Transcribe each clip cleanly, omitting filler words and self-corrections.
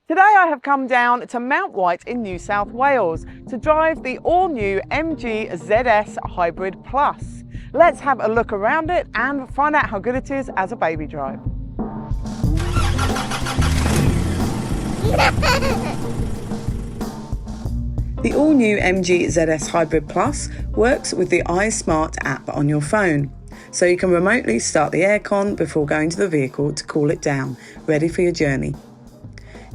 Today I have come down to Mount White in New South Wales to drive the all-new MG ZS Hybrid Plus. Let's have a look around it and find out how good it is as a baby drive. The all-new MG ZS Hybrid Plus works with the iSmart app on your phone, so you can remotely start the aircon before going to the vehicle to cool it down, ready for your journey.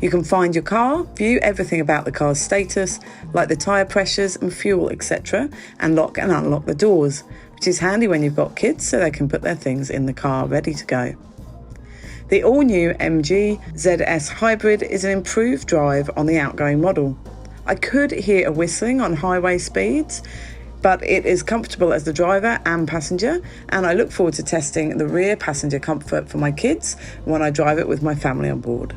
You can find your car, view everything about the car's status, like the tyre pressures and fuel, etc., and lock and unlock the doors, which is handy when you've got kids so they can put their things in the car ready to go. The all-new MG ZS Hybrid is an improved drive on the outgoing model. I could hear a whistling on highway speeds, but it is comfortable as the driver and passenger, and I look forward to testing the rear passenger comfort for my kids when I drive it with my family on board.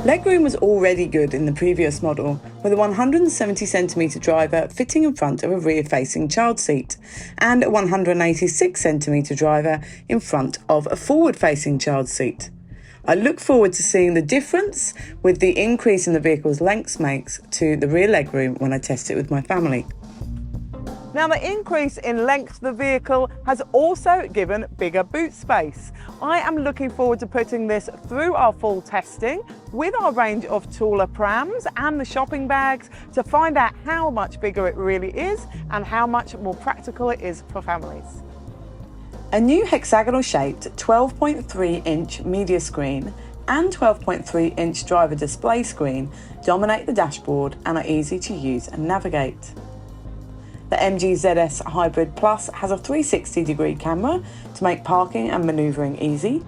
Legroom was already good in the previous model, with a 170cm driver fitting in front of a rear-facing child seat, and a 186cm driver in front of a forward-facing child seat. I look forward to seeing the difference with the increase in the vehicle's length makes to the rear legroom when I test it with my family. Now, the increase in length of the vehicle has also given bigger boot space. I am looking forward to putting this through our full testing with our range of taller prams and the shopping bags to find out how much bigger it really is and how much more practical it is for families. A new hexagonal shaped 12.3-inch media screen and 12.3-inch driver display screen dominate the dashboard and are easy to use and navigate. The MG ZS Hybrid Plus has a 360-degree camera to make parking and manoeuvring easy,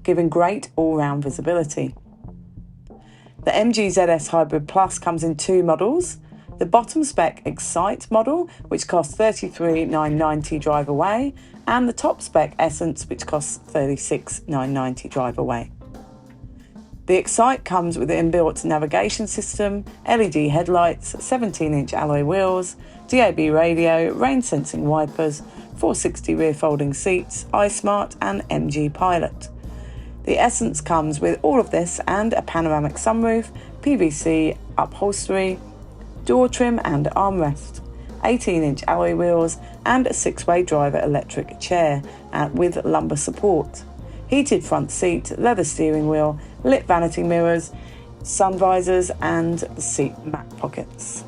giving great all-round visibility. The MG ZS Hybrid Plus comes in two models: the bottom spec Excite model, which costs $33,990 drive away, and the top spec Essence, which costs $36,990 drive away. The Excite comes with an inbuilt navigation system, LED headlights, 17-inch alloy wheels, DAB radio, rain-sensing wipers, 460 rear folding seats, iSmart and MG Pilot. The Essence comes with all of this and a panoramic sunroof, PVC upholstery, door trim and armrest, 18-inch alloy wheels and a 6-way driver electric chair with lumbar support, heated front seat, leather steering wheel, lit vanity mirrors, sun visors and seat mat pockets.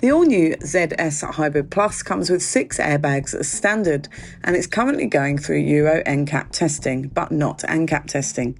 The all-new ZS Hybrid Plus comes with 6 airbags as standard, and it's currently going through Euro NCAP testing, but not ANCAP testing.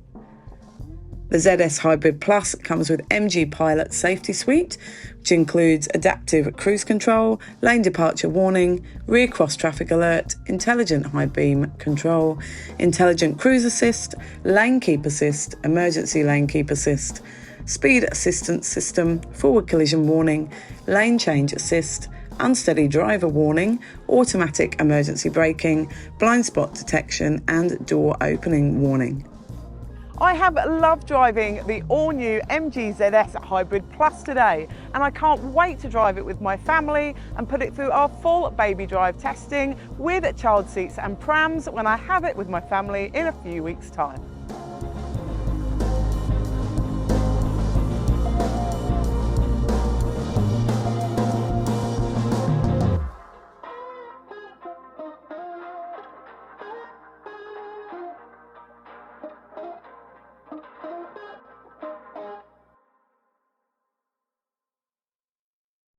The ZS Hybrid Plus comes with MG Pilot Safety Suite, which includes adaptive cruise control, lane departure warning, rear cross traffic alert, intelligent high beam control, intelligent cruise assist, lane keep assist, emergency lane keep assist, speed assistance system, forward collision warning, lane change assist, unsteady driver warning, automatic emergency braking, blind spot detection and door opening warning. I have loved driving the all-new MG ZS Hybrid Plus today, and I can't wait to drive it with my family and put it through our full baby drive testing with child seats and prams when I have it with my family in a few weeks' time.